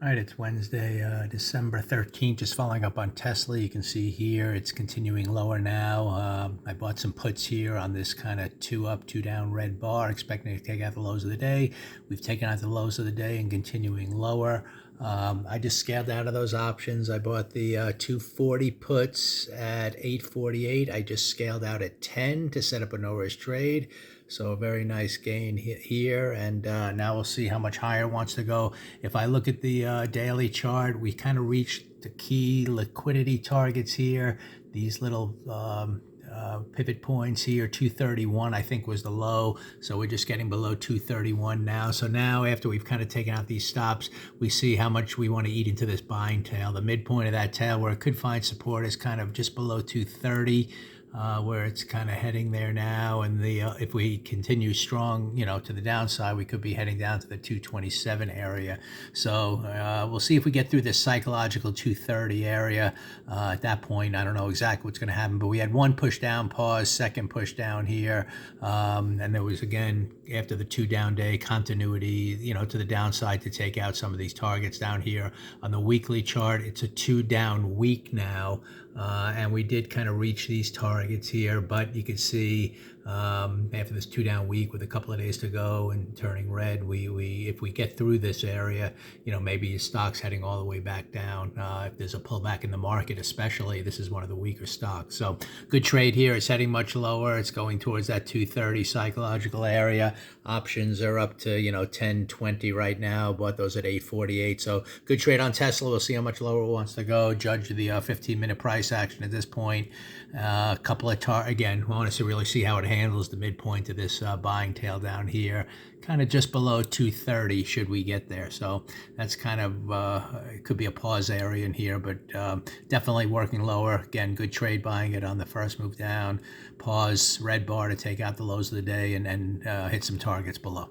All right, it's Wednesday, December 13th. Just following up on Tesla. You can see here it's continuing lower now. I bought some puts here on this kind of two up, two down red bar, expecting to take out the lows of the day. We've taken out the lows of the day and continuing lower. I just scaled out of those options. I bought the 240 puts at 848. I just scaled out at 10 to set up a no risk trade. So a very nice gain here, and now we'll see how much higher it wants to go. If I look at the daily chart, we kind of reached the key liquidity targets here. These little pivot points here, 231 I think was the low, so we're just getting below 231 now. So now after we've kind of taken out these stops, we see how much we want to eat into this buying tail. The midpoint of that tail where it could find support is kind of just below 230. Where it's kind of heading there now, and if we continue strong, to the downside, we could be heading down to the 227 area. So we'll see if we get through this psychological 230 area. At that point, I don't know exactly what's going to happen, but we had one push down pause, second push down here, and there was again after the two down day continuity, to the downside to take out some of these targets down here on the weekly chart. It's a two down week now. And we did kind of reach these targets here, but you can see after this two down week with a couple of days to go and turning red, if we get through this area, maybe your stock's heading all the way back down. If there's a pullback in the market, especially, this is one of the weaker stocks. So good trade here. It's heading much lower. It's going towards that 230 psychological area. Options are up to 1020 right now. Bought those at 848. So good trade on Tesla. We'll see how much lower it wants to go. Judge the 15-minute price action at this point. A couple of again, we want to really see how it handles the midpoint of this buying tail down here, kind of just below 230 should we get there. So that's kind of it could be a pause area in here, but definitely working lower. Again, good trade buying it on the first move down. Pause, red bar to take out the lows of the day, and hit some targets below.